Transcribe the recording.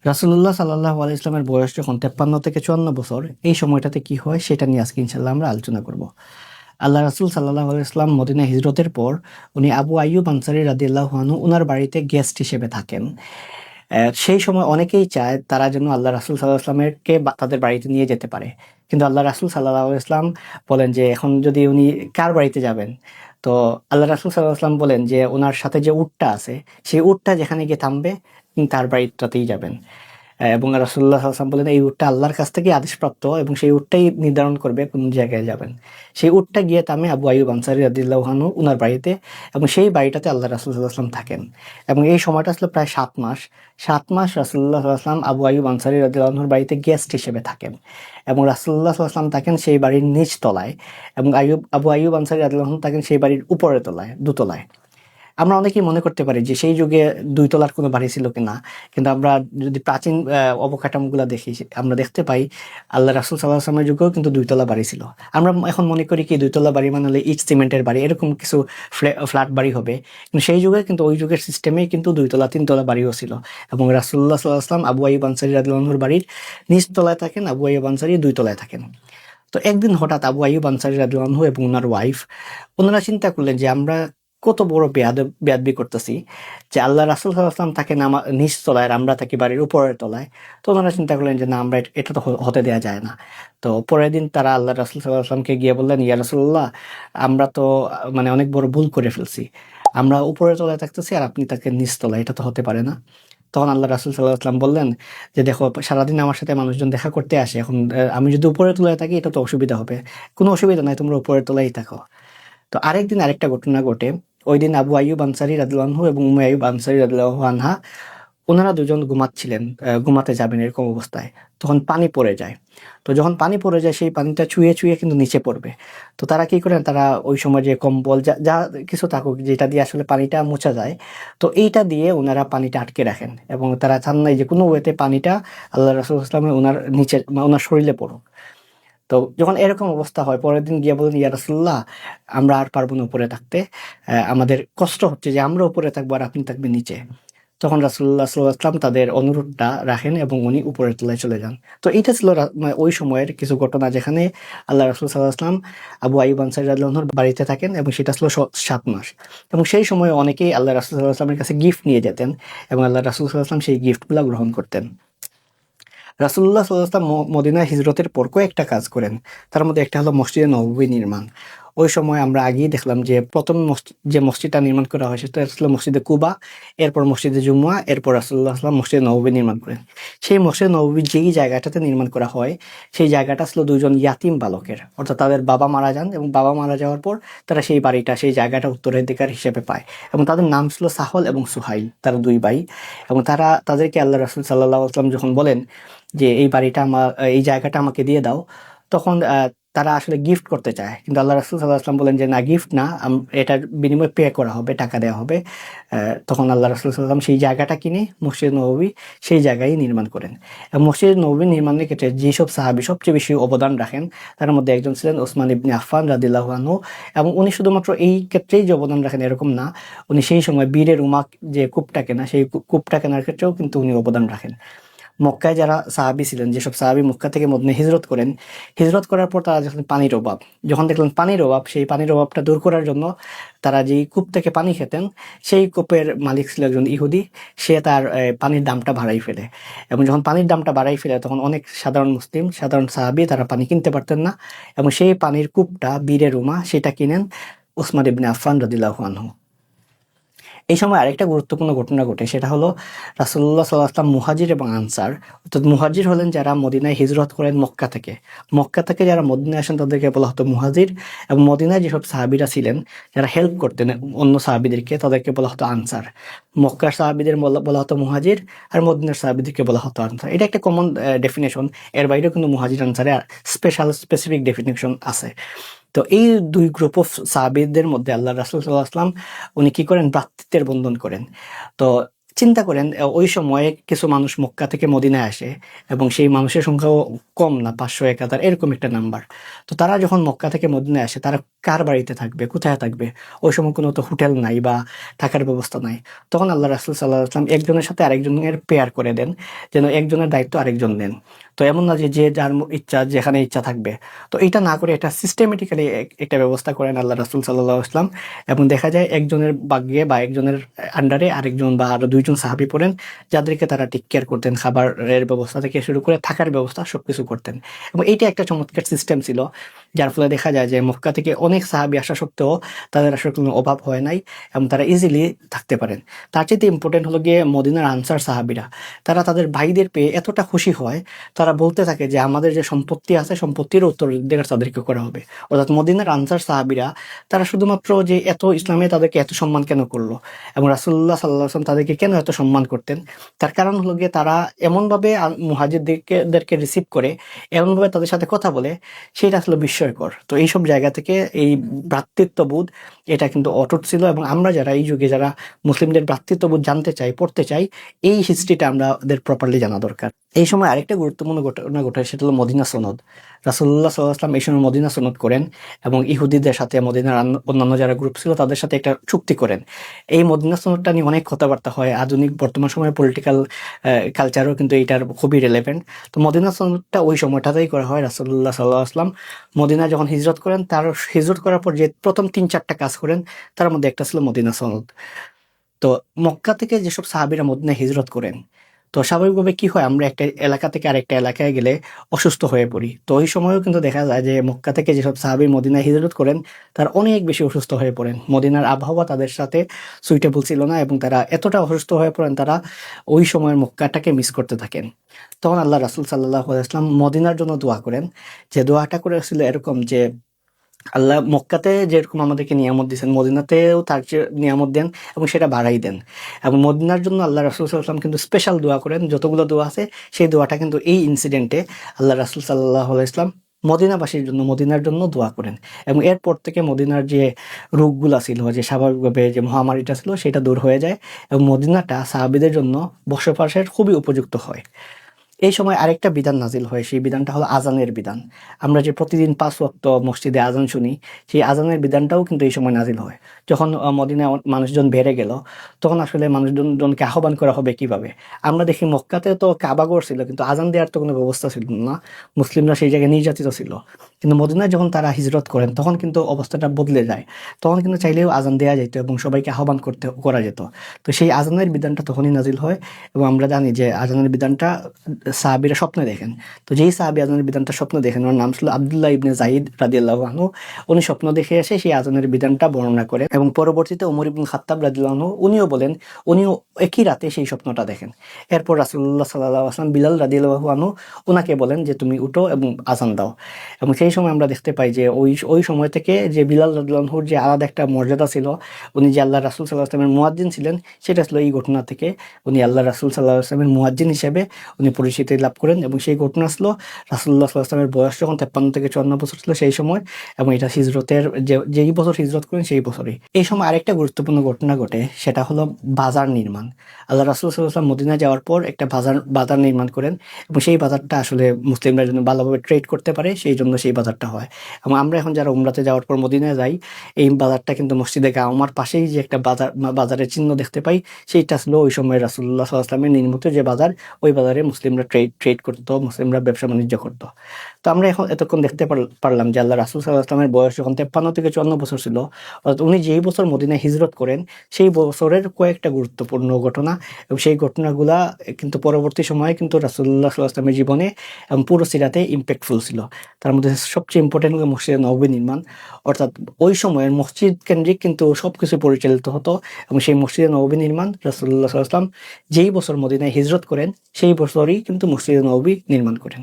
রাসূলুল্লাহ সাল্লাল্লাহু আলাইহি ইসলামের বয়স যখন 53 থেকে 54 বছর, এই সময়টাতে কি হয় সেটা নিয়ে আজকে ইনশাল্লাহ আমরা আলোচনা করব। আল্লাহ রাসূল সাল্লাল্লাহু আলাইহি ইসলাম মদিনা হিজরতের পর উনি আবু আইয়ুব আনসারী রাদিয়াল্লাহু আনহু উনার বাড়িতে গেস্ট হিসেবে থাকেন। সেই সময় অনেকেই চায় তারা যেন আল্লাহ রাসূল সাল্লাল্লাহু আলাইহি ইসলামেরকে তাদের বাড়িতে নিয়ে যেতে পারে। কিন্তু আল্লাহ রাসূল সাল্লাল্লাহু আলাইহি ইসলাম বলেন যে এখন যদি উনি কার বাড়িতে যাবেন? তো আল্লাহ রাসূল সাল্লাল্লাহু আলাইহি ইসলাম বলেন যে উনার সাথে যে উটটা আছে, সেই উটটা যেখানে গিয়ে থামবে তিনি তার বাড়িটাতেই যাবেন। এবং রাসূলুল্লাহ সাল্লাল্লাহু আলাইহি ওয়াসাল্লাম বলেন এই উটটা আল্লাহর কাছ থেকে আদেশপ্রাপ্ত এবং সেই উটটাই নির্ধারণ করবে কোন জায়গায় যাবেন। সেই উটটা গিয়ে থামে আবু আইয়ুব আনসারী রাদিয়াল্লাহু আনহু উনার বাড়িতে, এবং সেই বাড়িটাতে আল্লাহ রাসূল সাল্লাল্লাহু আলাইহি ওয়াসাল্লাম থাকেন। এবং এই সময়টা ছিল প্রায় ৭ মাস। ৭ মাস রাসূলুল্লাহ সাল্লাল্লাহু আলাইহি ওয়াসাল্লাম আবু আইয়ুব আনসারী রাদিয়াল্লাহু আনহুর বাড়িতে গেস্ট হিসেবে থাকেন। এবং রাসূলুল্লাহ সাল্লাল্লাহু আলাইহি ওয়াসাল্লাম থাকেন সেই বাড়ির নিচ তলায়, এবং আবু আইয়ুব আনসারী রাদিয়াল্লাহু আনহু থাকেন সেই বাড়ির উপরের তলায়, দোতলায়। আমরা অনেকেই মনে করতে পারি যে সেই যুগে ২ তলার কোনো বাড়ি ছিল কিনা। কিন্তু আমরা যদি প্রাচীন অবকাঠামোগুলা দেখি, আমরা দেখতে পাই আল্লাহ রাসূল সাল্লাল্লাহু আলাইহি ওয়াসাল্লামের যুগেও কিন্তু ২ তলা বাড়ি ছিল। আমরা এখন মনে করি কি ২ তলা বাড়ি মানে হলে ইট সিমেন্টের বাড়ি, এরকম কিছু ফ্ল্যাট বাড়ি হবে। কিন্তু সেই যুগে কিন্তু ওই যুগের সিস্টেমেই কিন্তু ২ তলা ৩ তলা বাড়িও ছিল। এবং রাসূলুল্লাহ সাল্লাল্লাহু আলাইহি ওয়াসাল্লাম আবু আইয়ুব আনসারী রাদিয়াল্লাহু আনহুর বাড়ির নিচ তলায় থাকেন, আবু আইয়ুব আনসারী ২ তলায় থাকেন। তো একদিন হঠাৎ আবু আইয়ুব আনসারী রাদিয়াল্লাহু আনহু এবং উনার ওয়াইফ ওনারা চিন্তা করলেন যে আমরা কত বড় বেয়াদবি করতেছি, যে আল্লাহ রাসূল সাল্লাল্লাহু আলাইহি ওয়াসাল্লাম থাকেন নিচ তলায় আর আমরা থাকি বাড়ির উপরের তলায়। তো ওনারা চিন্তা করলেন যে না, আমরা এটা তো হতে দেয়া যায় না। তো পরের দিন তারা আল্লাহ রাসূল সাল্লাল্লাহু আলাইহি ওয়াসাল্লামকে গিয়ে বললেন, ইয়া রাসূলুল্লাহ, আমরা তো মানে অনেক বড় ভুল করে ফেলছি। আমরা উপরের তলায় থাকতেছি আর আপনি থাকেন নিচ তলায়, এটা তো হতে পারে না। তখন আল্লাহ রাসূল সাল্লাল্লাহু আলাইহি ওয়াসাল্লাম বললেন যে দেখো, সারাদিন আমার সাথে মানুষজন দেখা করতে আসে, এখন আমি যদি উপরের তলায় থাকি এটা তো অসুবিধা হবে। কোনো অসুবিধা নাই, তোমরা উপরের তলায়ই থাকো। তো আরেকদিন আরেকটা ঘটনা ঘটে। ওইদিন আবু আইয়ুব আনসারী রাদিয়াল্লাহু আনহু এবং উম্মে আইয়ুব আনসারী রাদিয়াল্লাহু আনহা ওনারা দুজন ঘুমাচ্ছিলেন, ঘুমাতে যাবেন এরকম অবস্থায়। তখন পানি পড়ে যায়। তো যখন পানি পড়ে যায় সেই পানিটা চুইয়ে কিন্তু নিচে পড়বে। তো তারা কি করেন, তারা ওই সময় যে কম্বল যা কিছু থাকুক যেটা দিয়ে আসলে পানিটা মোছা যায়, তো এইটা দিয়ে ওনারা পানিটা আটকে রাখেন, এবং তারা চান নাই যে কোনো ওয়েতে পানিটা আল্লাহ রাসূল সাল্লাল্লাহু আলাইহি ওয়াসাল্লামের ওনার নিচে ওনার শরীরে পড়ুক। তো যখন এরকম অবস্থা হয়, পরের দিন গিয়ে বলেন, ইয়া রাসূলুল্লাহ, আমরা আর পারবো না উপরে থাকতে। আমাদের কষ্ট হচ্ছে যে আমরা উপরে থাকবো আর আপনি থাকবেন নিচে। তখন রাসূলুল্লাহ সাল্লাল্লাহু আলাইহি ওয়াসাল্লাম তাদের অনুরোধটা রাখেন এবং উনি উপরের তলায় চলে যান। তো এইটা ছিল মানে ওই সময়ের কিছু ঘটনা, যেখানে আল্লাহ রাসূল সাল্লাল্লাহু আলাইহি ওয়াসাল্লাম আবু আইয়ুব আনসারী রাদিয়াল্লাহু আনহুর বাড়িতে থাকেন, এবং সেটা ছিল ৭ মাস। এবং সেই সময়ে অনেকেই আল্লাহ রাসূল সাল্লাল্লাহু আলাইহি ওয়াসাল্লামের কাছে গিফট নিয়ে যেতেন, এবং আল্লাহ রাসূল সাল্লাল্লাহু আলাইহি ওয়াসাল্লাম সেই গিফটগুলা গ্রহণ করতেন। রাসূলুল্লাহ সাল্লাল্লাহু আলাইহি ওয়াসাল্লাম মদিনা হিজরতের পর কয়েকটা কাজ করেন। তার মধ্যে একটা হলো মসজিদে নববী নির্মাণ। ওই সময় আমরা আগেই দেখলাম যে প্রথম যে মসজিদটা নির্মাণ করা হয় সেটা ছিল মসজিদে কুবা, এরপর মসজিদে জুমুয়া, এরপর রাসূলুল্লাহ সাল্লাল্লাহু আলাইহি ওয়াসাল্লাম মসজিদে নববী নির্মাণ করেন। সেই মসজিদে নববী যেই জায়গাটাতে নির্মাণ করা হয়, সেই জায়গাটা ছিল ২ জন ইয়াতীম বালকের, অর্থাৎ তাদের বাবা মারা যান, এবং বাবা মারা যাওয়ার পর তারা সেই বাড়িটা, সেই জায়গাটা উত্তরাধিকার হিসেবে পায়। এবং তাদের নাম ছিল সাহল এবং সুহাইল, তারা ২ ভাই। এবং তাদেরকে আল্লাহ রাসূল সাল্লাল্লাহু আলাইহি ওয়াসাল্লাম যখন বলেন যে এই বাড়িটা এই জায়গাটা আমাকে দিয়ে দাও, তখন তারা আসলে গিফট করতে চায়। কিন্তু আল্লাহ রাসূল সাল্লাল্লাহু আলাইহি ওয়াসাল্লাম বলেন যে না, গিফট না, এটার বিনিময়ে পে করা হবে, টাকা দেওয়া হবে। তখন আল্লাহ রাসূল সাল্লাল্লাহু আলাইহি ওয়াসাল্লাম সেই জায়গাটা কিনে মসজিদ নববী সেই জায়গায় নির্মাণ করেন। এবং মসজিদ নববী নির্মাণের ক্ষেত্রে যেসব সাহাবী সবচেয়ে বেশি অবদান রাখেন, তার মধ্যে একজন ছিলেন ওসমান ইবনে আফফান রাদিয়াল্লাহু আনহু। এবং উনি শুধুমাত্র এই ক্ষেত্রেই যে অবদান রাখেন এরকম না, উনি সেই সময় বীরের রুমা যে কূপটা কেনা, সেই কূপটা কেনার ক্ষেত্রেও কিন্তু উনি অবদান রাখেন। মক্কায় যারা সাহাবী ছিলেন, যেসব সাহাবী মক্কা থেকে মদিনায় হিজরত করেন, হিজরত করার পর তারা যখন দেখলেন পানির অভাব, সেই পানির অভাবটা দূর করার জন্য তারা যেই কূপ থেকে পানি খেতেন, সেই কূপের মালিক ছিল একজন ইহুদি। সে তার পানির দামটা বাড়াই ফেলে, এবং যখন পানির দামটা বাড়াই ফেলে তখন অনেক সাধারণ সাহাবী তারা পানি কিনতে পারতেন না, এবং সেই পানির কূপটা বীরের রুমা সেটা কিনেন উসমান ইবনে আফফান রাদিয়াল্লাহু আনহু। এই সময় আরেকটা গুরুত্বপূর্ণ ঘটনা ঘটে, সেটা হলো রাসূলুল্লাহ সাল্লাল্লাহু আলাইহি ওয়াসাল্লাম মুহাজির এবং আনসার, অর্থাৎ মুহাজির হলেন যারা মদিনায় হিজরত করেন মক্কা থেকে। মক্কা থেকে যারা মদিনায় আসেন তাদেরকে বলা হতো মুহাজির, এবং মদিনায় যেসব সাহাবীরা ছিলেন যারা হেল্প করতেন অন্য সাহাবীদেরকে, তাদেরকে বলা হতো আনসার। মক্কার সাহাবীদের বলা হতো মুহাজির, আর মদিনার সাহাবীদেরকে বলা হতো আনসার। এটা একটা কমন ডেফিনেশন। এর বাইরেও কিন্তু মুহাজির আনসারের স্পেসিফিক ডেফিনেশন আছে। তো এই ২ গ্রুপ অফ সাহাবীদের মধ্যে আল্লাহ রাসূল সাল্লাল্লাহু আলাইহি ওয়াসাল্লাম উনি কি করেন, ভ্রাতৃত্বের বন্ধন করেন। তো চিন্তা করেন, ওই সময়ে কিছু মানুষ মক্কা থেকে মদিনায় আসে, এবং সেই মানুষের সংখ্যাও কম না, ৫০০ ১,০০০ এরকম একটা নাম্বার। তো তারা যখন মক্কা থেকে মদিনায় আসে, তারা কার বাড়িতে থাকবে, কোথায় থাকবে? ওই সময় কোনো তো হোটেল নাই বা থাকার ব্যবস্থা নাই। তখন আল্লাহ রাসূল সাল্লাল্লাহু আলাইহি ওয়াসাল্লাম একজনের সাথে আরেকজনের পেয়ার করে দেন, যেন একজনের দায়িত্ব আরেকজন নেন। তো এমন না যে যে যার ইচ্ছা যেখানে ইচ্ছা থাকবে। তো এটা না করে এটা সিস্টেমেটিক্যালি একটা ব্যবস্থা করেন আল্লাহ রাসূল সাল্লাল্লাহু আলাইহি ওয়াসাল্লাম, এবং দেখা যায় একজনের ভাগ্যে বা একজনের আন্ডারে আরেকজন বা আরো দুইজন সাহাবী পড়েন, যাদেরকে তারা টেক কেয়ার করতেন, খাবারের ব্যবস্থা থেকে শুরু করে থাকার ব্যবস্থা সবকিছু করতেন। এবং এইটা একটা চমৎকার সিস্টেম ছিল, যার ফলে দেখা যায় যে মক্কা থেকে অনেক সাহাবী আসা সত্ত্বেও তাদের আসলে কোনো অভাব হয় নাই এবং তারা ইজিলি থাকতে পারেন। তার চাইতে ইম্পর্টেন্ট হলো গিয়ে মদিনার আনসার সাহাবীরা, তারা তাদের ভাইদের পেয়ে এতটা খুশি হয়, তারা বলতে থাকে যে আমাদের যে সম্পত্তি আছে সম্পত্তির উত্তরাধিকার তাদেরকে করা হবে। অর্থাৎ মদিনার আনসার সাহাবীরা তারা শুধুমাত্র যে এত ইসলামে তাদেরকে এত সম্মান কেন করলো এবং রাসূলুল্লাহ সাল্লাল্লাহু আলাইহি ওয়াসাল্লাম তাদেরকে কেন এত সম্মান করতেন, তার কারণ হলো গিয়ে তারা এমনভাবে মুহাজিরদেরকে রিসিভ করে, এমনভাবে তাদের সাথে কথা বলে, সেটা আসলে বিস্ময়কর। তো এইসব জায়গা থেকে এই ভ্রাতৃত্ববোধ এটা কিন্তু অটুট ছিল, এবং আমরা যারা এই যুগে যারা মুসলিমদের ভ্রাতৃত্ববোধ জানতে চাই, পড়তে চাই, এই হিস্ট্রিটা আমাদের প্রপারলি জানা দরকার। এই সময় আরেকটা গুরুত্বপূর্ণ ঘটনা ঘটে, সেটা হলো মদিনা সনদ। রাসূলুল্লাহ সাল্লাল্লাহু আলাইহি ওয়াসাল্লাম এই সময় মদিনা সনদ করেন এবং ইহুদিদের সাথে, মদিনার অন্যান্য যারা গ্রুপ ছিল তাদের সাথে একটা চুক্তি করেন। এই মদিনা সনদটা নিয়ে অনেক কথাবার্তা হয়, আধুনিক বর্তমান সময়ের পলিটিক্যাল কালচারও কিন্তু এইটার খুবই রেলেভেন্ট। তো মদিনা সনদটা ওই সময়টাতেই করা হয়। রাসূলুল্লাহ সাল্লাল্লাহু আলাইহি ওয়াসাল্লাম মদিনা যখন হিজরত করেন, তার হিজরত করার পর যে প্রথম ৩-৪টা কাজ করেন, তার মধ্যে একটা ছিল মদিনা সনদ। তো মক্কা থেকে যেসব সাহাবীরা মদিনায় হিজরত করেন, তো স্বাভাবিকভাবে কি হয়, আমরা একটা এলাকা থেকে আরেকটা এলাকায় গেলে অসুস্থ হয়ে পড়ি। তো ওই সময়ও কিন্তু দেখা যায় যে মক্কা থেকে যেসব সাহাবী মদিনায় হিজরত করেন, তারা অনেক বেশি অসুস্থ হয়ে পড়েন। মদিনার আবহাওয়া তাদের সাথে সুইটেবল ছিল না এবং তারা এতটা অসুস্থ হয়ে পড়েন, তারা ওই সময়ের মক্কাটাকে মিস করতে থাকেন। তখন আল্লাহ রাসূল সাল্লাল্লাহু আলাইহি ওয়াসাল্লাম মদিনার জন্য দোয়া করেন, যে দোয়াটা করেছিল এরকম যে আল্লাহ মক্কাতে যেরকম আমাদেরকে নিয়ামত দিয়েছেন, মদিনাতেও তার চেয়ে নিয়ামত দেন এবং সেটা বাড়াই দেন। এবং মদিনার জন্য আল্লাহ রাসূল সাল্লাল্লাহু আলাইহি ওয়াসাল্লাম কিন্তু স্পেশাল দোয়া করেন। যতগুলো দোয়া আছে সেই দোয়াটা কিন্তু এই ইনসিডেন্টে আল্লাহ রাসূল সাল্লাল্লাহু আলাইহি ওয়াসাল্লাম মদিনাবাসীর জন্য, মদিনার জন্য দোয়া করেন। এবং এরপর থেকে মদিনার যে রোগগুলা ছিল, যে স্বাভাবিকভাবে যে মহামারীটা ছিল, সেটা দূর হয়ে যায় এবং মদিনাটা সাহাবীদের জন্য বসবাসের খুবই উপযুক্ত হয়। এই সময় আরেকটা বিধান নাজিল হয়, সেই বিধানটা হলো আজানের বিধান। আমরা যে প্রতিদিন ৫ ওয়াক্ত মসজিদে আজান শুনি, সেই আজানের বিধানটাও কিন্তু এই সময় নাজিল হয়। যখন মদিনায় মানুষজন বেড়ে গেল, তখন আসলে মানুষজনকে আহ্বান করা হবে কিভাবে? আমরা দেখি মক্কাতে তো কাবাঘর ছিল, কিন্তু আজান দেওয়ার তো কোনো ব্যবস্থা ছিল না। মুসলিমরা সেই জায়গায় নির্যাতিত ছিল। কিন্তু মদিনায় যখন তারা হিজরত করেন, তখন কিন্তু অবস্থাটা বদলে যায়। তখন কিন্তু চাইলেও আজান দেওয়া যেত এবং সবাইকে আহ্বান করা যেত। তো সেই আজানের বিধানটা তখনই নাজিল হয়। এবং আমরা জানি যে আজানের বিধানটা সাহাবীরা স্বপ্নে দেখেন। তো যেই সাহাবী আজানের বিধানটা স্বপ্ন দেখেন, ওনার নাম ছিল আব্দুল্লাহ ইবনে যায়েদ রাদিয়াল্লাহু আনহু। উনি স্বপ্ন দেখে এসে সেই আজানের বিধানটা বর্ণনা করেন এবং পরবর্তীতে ওমর ইবনে খাত্তাব রাদিয়াল্লাহু আনহু উনিও বলেন, উনিও একই রাতে সেই স্বপ্নটা দেখেন। এরপর রাসূলুল্লাহ সাল্লাল্লাহু আলাইহি ওয়াসাল্লাম বিলাল রাদিয়াল্লাহু আনহু ওনাকে বলেন যে তুমি উঠো এবং আজান দাও। এবং সেই সময় আমরা দেখতে পাই যে ওই সময় থেকে যে বিলাল রাদিয়াল্লাহু আনহুর যে আলাদা একটা মর্যাদা ছিল, উনি যে আল্লাহ রাসূল সাল্লাল্লাহু আলাইহি ওয়াসাল্লামের মুয়াজ্জিন ছিলেন, সেটা ছিল এই ঘটনা থেকে। উনি আল্লাহ রাসূল সাল্লাল্লাহু আলাইহি ওয়াসাল্লামের মুয়াজ্জিন হিসেবে উনি পরিচিতি লাভ করেন। এবং সেই ঘটনা ছিল রাসূলুল্লাহ সাল্লাল্লাহু আলাইহি ওয়াসাল্লামের বয়স যখন 53 থেকে 54 বছর ছিল সেই সময়, এবং এটা হিজরতের যেই বছর হিজরত করেন সেই বছরই। এই সময় আরেকটা গুরুত্বপূর্ণ ঘটনা ঘটে, সেটা হলো বাজার নির্মাণ। আল্লাহ রাসূল সাল্লাল্লাহু আলাইহি ওয়াসাল্লাম মদিনা যাওয়ার পর একটা বাজার নির্মাণ করেন এবং সেই বাজারটা আসলে মুসলিমরা যেন ভালোভাবে ট্রেড করতে পারে, সেই জন্য সেই বাজারটা হয়। এবং আমরা এখন যারা উমরাতে যাওয়ার পর মদিনায় যাই, এই বাজারটা কিন্তু মসজিদে গাওমার পাশেই যে একটা বাজারের চিহ্ন দেখতে পাই, সেইটা ছিল ওই সময় রাসূলুল্লাহ সাল্লাল্লাহু আলাইহি ওয়াসাল্লামের নির্মিত যে বাজার, ওই বাজারে মুসলিমরা ট্রেড করতো, মুসলিমরা ব্যবসা বাণিজ্য করতো। তো আমরা এখন এতক্ষণ দেখতে পারলাম যে আল্লাহ রাসূল সাল্লাল্লাহু আলাইহি ওয়াসাল্লামের বয়স যখন 53 থেকে 54 বছর ছিল, অর্থাৎ উনি যেই বছর মদিনায় হিজরত করেন, সেই বছরের কয়েকটা গুরুত্বপূর্ণ ঘটনা, এবং সেই ঘটনাগুলা কিন্তু পরবর্তী সময়ে কিন্তু রাসূলুল্লাহ সাল্লাল্লাহু আলাইহি ওয়াসাল্লামের জীবনে এবং পুরো সিরাতে ইম্প্যাক্টফুল ছিল। তার মধ্যে সবচেয়ে ইম্পর্টেন্ট হলো মসজিদে নববী নির্মাণ। অর্থাৎ ওই সময়ের মসজিদ কেন্দ্রিক কিন্তু সবকিছু পরিচালিত হতো, এবং সেই মসজিদে নববী নির্মাণ রাসূলুল্লাহ সাল্লাল্লাহু আলাইহি ওয়াসাল্লাম যেই বছর মদিনায় হিজরত করেন, সেই বছরই কিন্তু মসজিদে নববী নির্মাণ করেন।